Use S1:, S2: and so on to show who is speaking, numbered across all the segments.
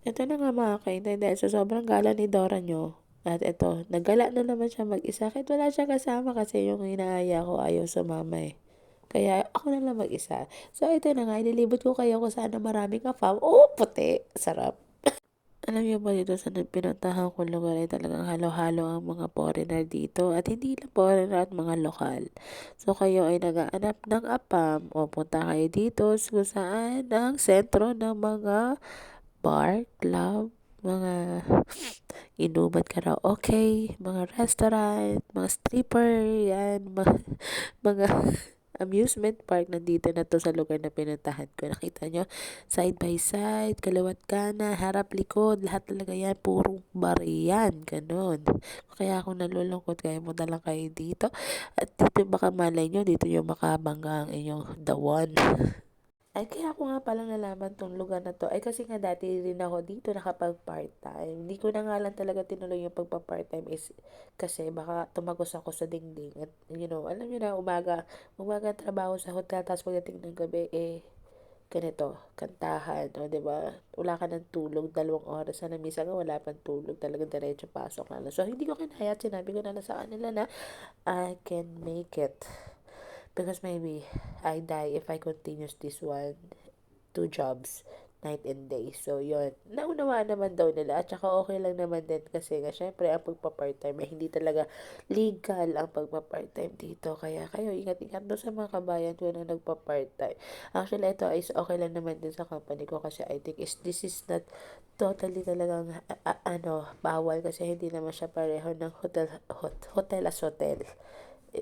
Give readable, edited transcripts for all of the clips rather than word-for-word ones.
S1: Ito na nga mga kainday, dahil sa sobrang gala ni Dora nyo, at ito, naggala na naman siya mag-isa kahit wala siya kasama kasi yung inaaya ko ayaw sumama eh. Kaya ako na lang mag-isa. So ito na nga, ililibot ko kayo kung saan na maraming ka-fam. Oo, puti! Sarap! Alam niyo ba dito sa pinuntahan kong lugar ay talagang halo-halo ang mga foreigner dito at hindi lang foreigner at mga lokal. So kayo ay nagaanap ng apam o punta kayo dito kung saan ang sentro ng mga bar, club, mga inuman karaoke, mga restaurant, mga stripper, yan, mga amusement park nandito na to sa lugar na pinuntahan ko. Nakita nyo, side by side, kaliwat kanan, harap likod, lahat talaga yan, purong bar yan, ganun. Kaya kung nalulungkot kayo, punta lang kayo dito. At dito baka malay nyo, dito yung makabangga ang inyong the one. Ay, kaya ko nga palang nalaman tong lugar na to. Ay, kasi nga dati rin ako dito nakapag part-time. Hindi ko na nga lang talaga tinuloy yung pagpa-part-time is kasi baka tumagos ako sa dingding. At, alam nyo na, umaga trabaho sa hotel, tapos pagdating ng gabi, ganito, kantahan, o, diba? Wala ka ng tulog, 2 oras na misa nga, wala pang tulog, talaga diretso pasok na lang. So, hindi ko kinaya at sinabi ko na lang sa kanila na I can make it. Because maybe I die if I continues this one, 2 jobs, night and day. So, yun. Naunawaan naman daw nila. At saka okay lang naman din kasi nga, syempre, ang pagpa-part-time, hindi talaga legal ang pagpa-part-time dito. Kaya kayo, ingat-ingat doon sa mga kabayan ko na nagpa-part-time. Actually, ito is okay lang naman din sa company ko kasi I think this is not totally talagang, bawal kasi hindi naman siya pareho ng hotel as hotel.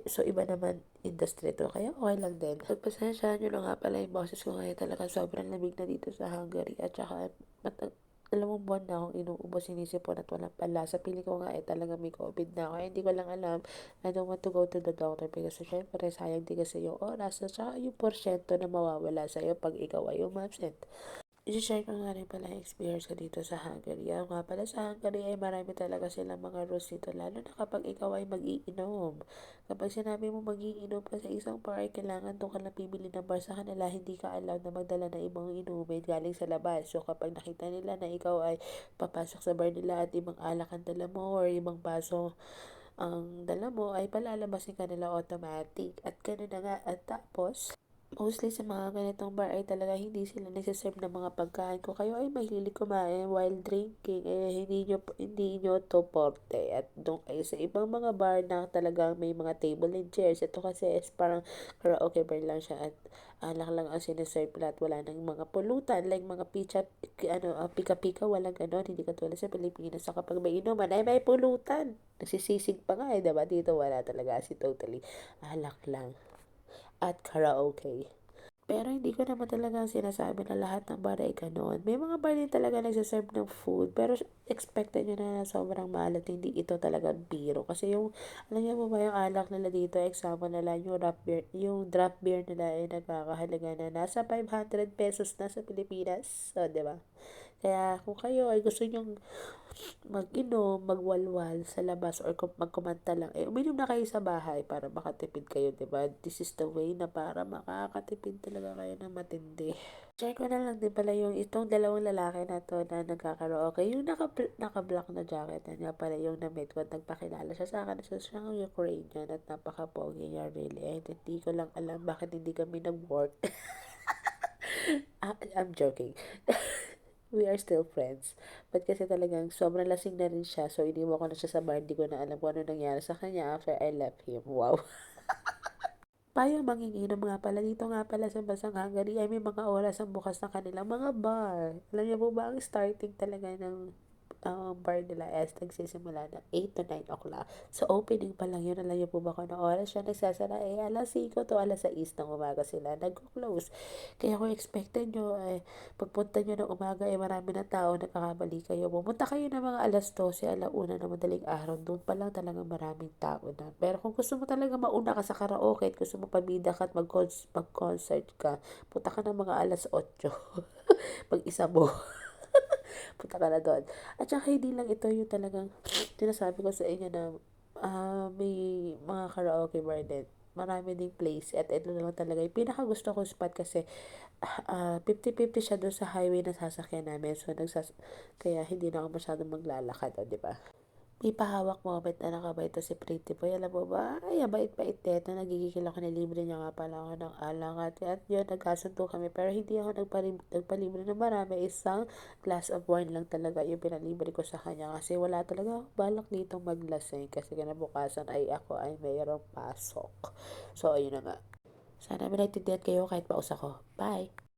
S1: So, iba naman industry to. Kaya okay lang din. Pagpasensyahan nyo na nga pala yung boses ko ngayon. Talaga sobrang lamig na dito sa Hungary. At saka, alam mo, buwan na akong inuubos, sinisipon at walang palasa. Pili ko nga talaga may COVID na ako. Hindi ko lang alam. I don't want to go to the doctor because syempre sayang din kasi yung oras at saka yung porsyento na mawawala sa'yo pag ikaw ay umabsent. I-share ko nga rin pala yung experience ko dito sa Hungary. Ang nga pala sa Hungary ay marami talaga silang mga rules dito. Lalo na kapag ikaw ay mag-iinom. Kapag sinabi mo mag-iinom ka sa isang bar, kailangan doon ka lang pibili ng bar sa kanila. Hindi ka allowed na magdala ng ibang inumin galing sa labas. So kapag nakita nila na ikaw ay papasok sa bar nila at ibang alak ang dala mo or ibang baso ang dala mo, ay palalabasin ka nila automatic. At gano'n na nga. At tapos, mostly sa mga ganitong bar ay talaga hindi sila nagsaserve ng mga pagkain. Kung kayo ay mahilig kumain while drinking, hindi nyo to porte. At doon kayo sa ibang mga bar na talagang may mga table and chairs. Ito kasi is parang karaoke bar lang siya at alak lang ang sinaserve lahat. Wala nang mga pulutan, like mga pika-pika, walang ganon. Hindi katulad sa Pilipinas. So kapag may inuman ay may pulutan. Nasisisig pa nga diba? Dito wala talaga, as totally alak lang at karaoke. Pero hindi ko naman talaga sinasabi na lahat ng bar ay ganoon. May mga bar din talaga nagsaserve ng food, pero expected nyo na sobrang mahal at hindi ito talaga biro. Kasi alam niyo mo ba yung alak nila dito, example nila, yung draft beer nila ay nagkakahalaga na nasa 500 pesos na sa Pilipinas. So, di ba? Kaya kung kayo ay gusto nyong mag-inom, magwalwal sa labas or kung magkumanta lang, uminom na kayo sa bahay para makatipid kayo, 'di ba? This is the way na para makakatipid talaga kayo ng matindi. Share ko na lang din pala yung itong dalawang lalaki na to na nagkakaraoke. Yung naka-black na jacket na niya pala yung na-meet ko at nagpakilala siya sa akin. So, siyang Ukrainian at napaka-pogi niya really. And hindi ko lang alam bakit hindi kami nag-work. I'm joking. We are still friends. But kasi talagang sobrang lasing na rin siya. So, iniwan ko na siya sa bar. Hindi ko na alam kung ano nangyari sa kanya after I left him. Wow. Payong manginginom nga pala. Dito nga pala sa Basang Hungary ay may mga oras ang bukas ng kanilang mga bar. Alam niyo po ba ang starting talaga ng bar nila is nagsisimula ng 8 to 9 o'clock. So, opening pa lang yun. Alam niyo po ba kung ano oras siya nagsasara? Alas 5 to alas 6 ng umaga sila nag-close. Kaya kung expected nyo, pagpunta nyo ng umaga, marami na tao, nakakabalik kayo. Pumunta kayo ng mga alas 12, alauna na madaling araw. Doon pa lang talagang maraming tao na. Pero kung gusto mo talaga mauna ka sa karaoke at gusto mo pabida ka at mag-concert ka, punta ka ng mga alas 8. Pag-isa mo. Punta ka na doon. At saka hindi lang ito yung talagang sinasabi ko sa inyo na may mga karaoke bar din. marami ding place at ito na lang talaga yung pinakagusto kong spot kasi 50-50 siya doon sa highway na sasakyan namin. So, kaya hindi na ako masyadong maglalakad, o, di ba? May pahawak moment na nakabay ito si Pretty Boy. Alam mo ba? Ay, bait-bait nito. Nagigigil ako na libre niya nga pala ako ng alak. At yun, nagkasundo kami. Pero hindi ako nagpalibre ng marami. Isang glass of wine lang talaga yung pinalibre ko sa kanya. Kasi wala talaga ako balak dito maglasing. Kasi kinabukasan ay ako ay mayroong pasok. So, ayun na nga. Sana may naintindihan kayo kahit paus ako. Bye!